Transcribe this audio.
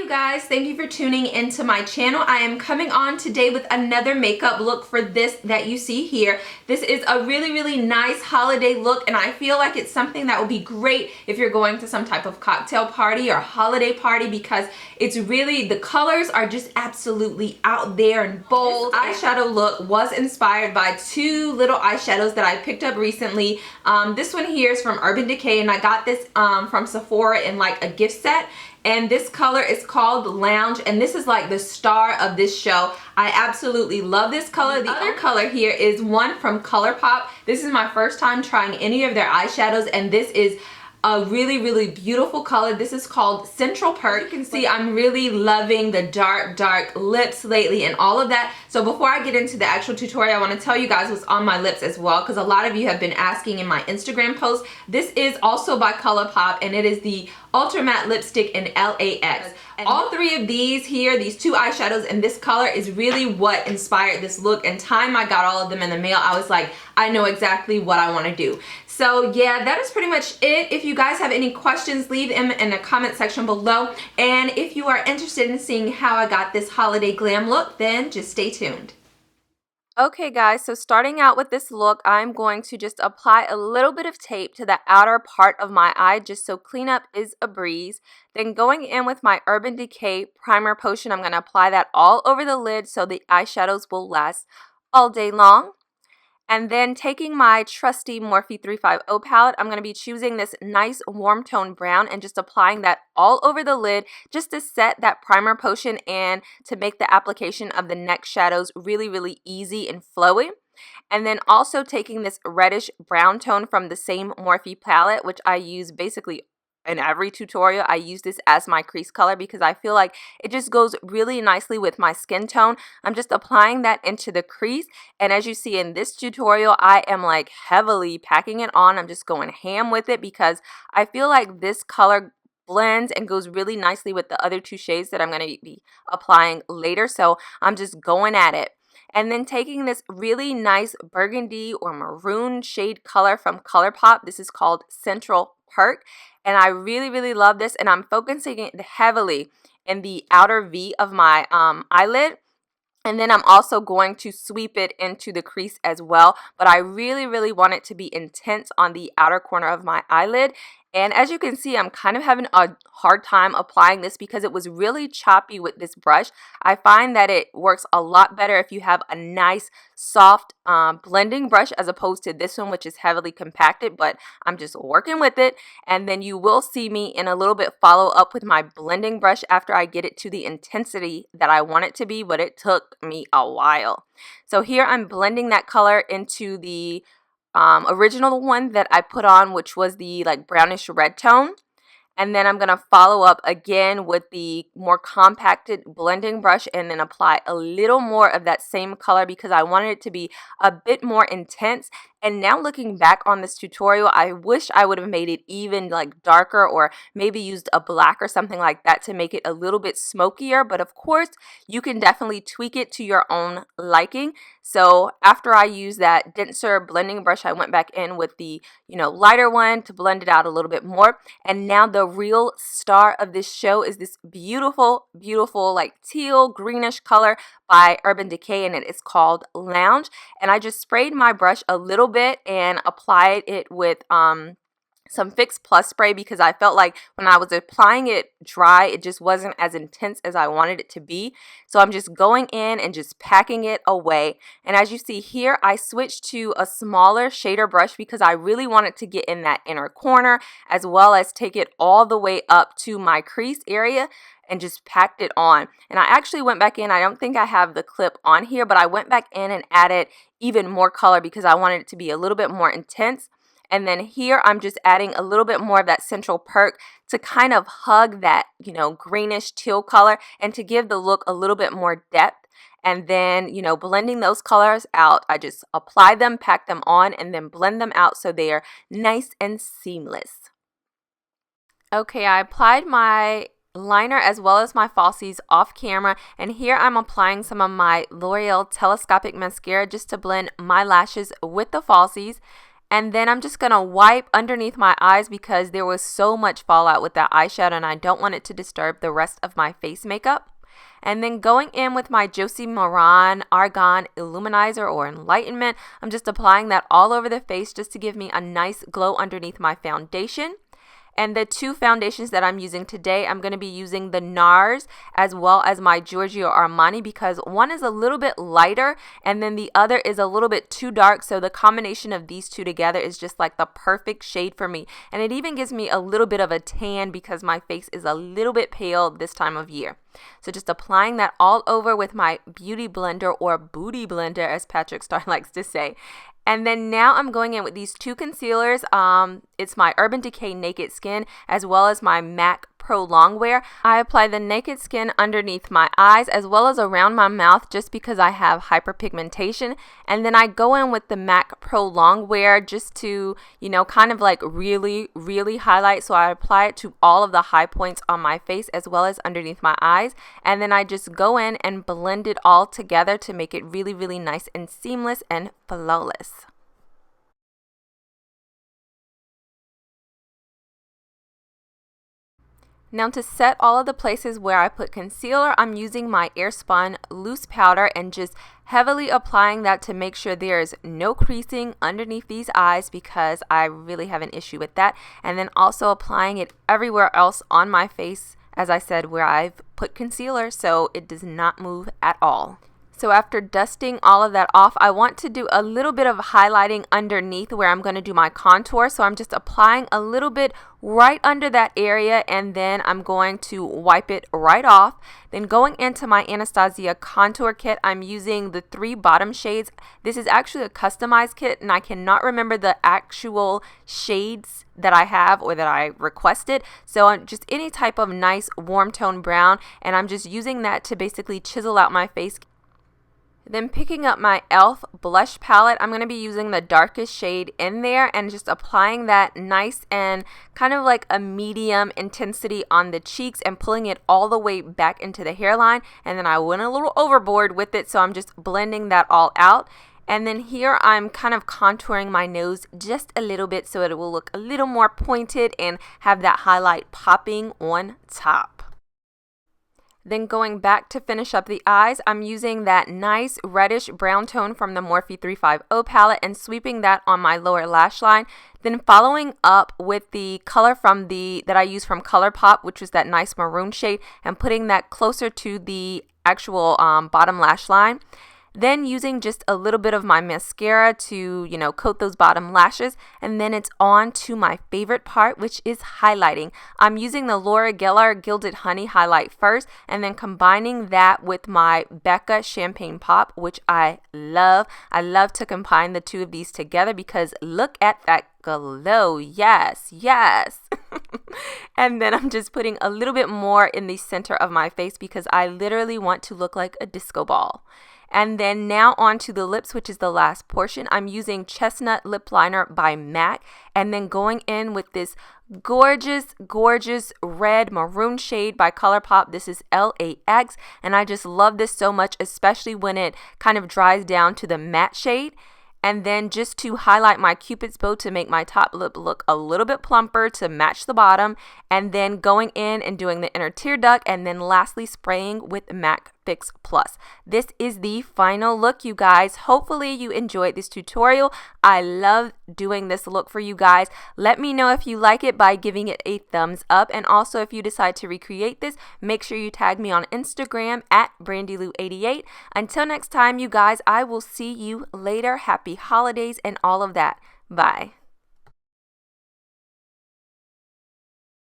you guys, thank you for tuning into my channel. I am coming on today with another makeup look for this that you see here. This is a really nice holiday look, and I feel like it's something that will be great if you're going to some type of cocktail party or holiday party, because it's really, the colors are just absolutely out there and bold. This eyeshadow look was inspired by two little eyeshadows that I picked up recently. This one here is from Urban Decay, and I got this from Sephora in like a gift set. And this color is called Lounge, and this is like the star of this show. I absolutely love this color. The other color here is one from ColourPop. This is my first time trying any of their eyeshadows, and this is a really beautiful color. This is called Central Perk. You can see I'm really loving the dark lips lately and all of that. So before I get into the actual tutorial, I want to tell you guys what's on my lips as well, because a lot of you have been asking in my Instagram post. This is also by ColourPop, and it is the Ultra Matte Lipstick in LAX. All three of these here, these two eyeshadows and this color, is really what inspired this look. And time I got all of them in the mail, I was like, I know exactly what I want to do. So yeah, that is pretty much it. If you guys have any questions, leave them in the comment section below. And if you are interested in seeing how I got this holiday glam look, then just stay tuned. Okay guys, so starting out with this look, I'm going to just apply a little bit of tape to the outer part of my eye just so cleanup is a breeze. Then going in with my Urban Decay primer potion, I'm going to apply that all over the lid so the eyeshadows will last all day long. And then taking my trusty Morphe 350 palette, I'm going to be choosing this nice warm tone brown and just applying that all over the lid just to set that primer potion and to make the application of the neck shadows really easy and flowy. And then also taking this reddish brown tone from the same Morphe palette, which I use basically in every tutorial. I use this as my crease color because I feel like it just goes really nicely with my skin tone. I'm just applying that into the crease, and as you see in this tutorial, I am like heavily packing it on. I'm just going ham with it because I feel like this color blends and goes really nicely with the other two shades that I'm going to be applying later, so I'm just going at it. And then taking this really nice burgundy or maroon shade color from ColourPop. This is called Central Perk, and I really love this, and I'm focusing it heavily in the outer V of my eyelid. And then I'm also going to sweep it into the crease as well, but I really want it to be intense on the outer corner of my eyelid. And as you can see, I'm kind of having a hard time applying this because it was really choppy with this brush. I find that it works a lot better if you have a nice soft blending brush as opposed to this one, which is heavily compacted, but I'm just working with it. And then you will see me in a little bit follow up with my blending brush after I get it to the intensity that I want it to be, but it took me a while. So here I'm blending that color into the original one that I put on, which was the like brownish red tone. And then I'm going to follow up again with the more compacted blending brush and then apply a little more of that same color because I wanted it to be a bit more intense. And now looking back on this tutorial, I wish I would have made it even like darker, or maybe used a black or something like that to make it a little bit smokier. But of course, you can definitely tweak it to your own liking. So after I used that denser blending brush, I went back in with the, lighter one to blend it out a little bit more. And now the real star of this show is this beautiful like teal greenish color by Urban Decay, and it is called Lounge. And I just sprayed my brush a little bit and applied it with some Fix Plus spray because I felt like when I was applying it dry, it just wasn't as intense as I wanted it to be. So I'm just going in and just packing it away. And as you see here, I switched to a smaller shader brush because I really wanted to get in that inner corner as well as take it all the way up to my crease area and just packed it on. And I actually went back in, I don't think I have the clip on here, but I went back in and added even more color because I wanted it to be a little bit more intense. And then here I'm just adding a little bit more of that Central Perk to kind of hug that, greenish teal color and to give the look a little bit more depth. And then, blending those colors out, I just apply them, pack them on, and then blend them out so they are nice and seamless. Okay, I applied my liner as well as my falsies off camera, and here I'm applying some of my L'Oreal Telescopic mascara just to blend my lashes with the falsies. And then I'm just going to wipe underneath my eyes because there was so much fallout with that eyeshadow and I don't want it to disturb the rest of my face makeup. And then going in with my Josie Maran Argan Illuminizer or Enlightenment, I'm just applying that all over the face just to give me a nice glow underneath my foundation. And the two foundations that I'm using today, I'm going to be using the Nars as well as my Giorgio Armani because one is a little bit lighter and then the other is a little bit too dark. So the combination of these two together is just like the perfect shade for me. And it even gives me a little bit of a tan because my face is a little bit pale this time of year. So just applying that all over with my beauty blender or booty blender as Patrick Star likes to say. And then now I'm going in with these two concealers. It's my Urban Decay Naked Skin as well as my MAC Prolongwear. I apply the Naked Skin underneath my eyes as well as around my mouth just because I have hyperpigmentation. And then I go in with the MAC Prolongwear just to, you know, kind of like really highlight. So I apply it to all of the high points on my face as well as underneath my eyes. And then I just go in and blend it all together to make it really nice and seamless and flawless. Now to set all of the places where I put concealer, I'm using my Airspun loose powder and just heavily applying that to make sure there is no creasing underneath these eyes because I really have an issue with that. And then also applying it everywhere else on my face, as I said, where I've put concealer so it does not move at all. So after dusting all of that off, I want to do a little bit of highlighting underneath where I'm going to do my contour. So I'm just applying a little bit right under that area and then I'm going to wipe it right off. Then going into my Anastasia contour kit, I'm using the 3 bottom shades. This is actually a customized kit and I cannot remember the actual shades that I have or that I requested. So just any type of nice warm tone brown, and I'm just using that to basically chisel out my face. Then picking up my E.L.F. blush palette, I'm going to be using the darkest shade in there and just applying that nice and kind of like a medium intensity on the cheeks and pulling it all the way back into the hairline. And then I went a little overboard with it, so I'm just blending that all out. And then here I'm kind of contouring my nose just a little bit so it will look a little more pointed and have that highlight popping on top. Then going back to finish up the eyes, I'm using that nice reddish brown tone from the Morphe 350 palette and sweeping that on my lower lash line. Then following up with the color from that I use from ColourPop, which was that nice maroon shade, and putting that closer to the actual bottom lash line. Then using just a little bit of my mascara to, you know, coat those bottom lashes. And then it's on to my favorite part, which is highlighting. I'm using the Laura Geller Gilded Honey highlight first and then combining that with my Becca Champagne Pop, which I love. I love to combine the two of these together because look at that glow. Yes. And then I'm just putting a little bit more in the center of my face because I literally want to look like a disco ball. And then now onto the lips, which is the last portion. I'm using Chestnut Lipliner by MAC and then going in with this gorgeous red maroon shade by ColourPop. This is LAX and I just love this so much, especially when it kind of dries down to the matte shade. And then just to highlight my Cupid's bow to make my top lip look a little bit plumper to match the bottom. And then going in and doing the inner tear duct. And then lastly spraying with MAC Fix Plus. This is the final look, you guys. Hopefully you enjoyed this tutorial. I love doing this look for you guys. Let me know if you like it by giving it a thumbs up. And also if you decide to recreate this, make sure you tag me on Instagram at BrandyLou88. Until next time, you guys, I will see you later. Happy holidays and all of that. Bye.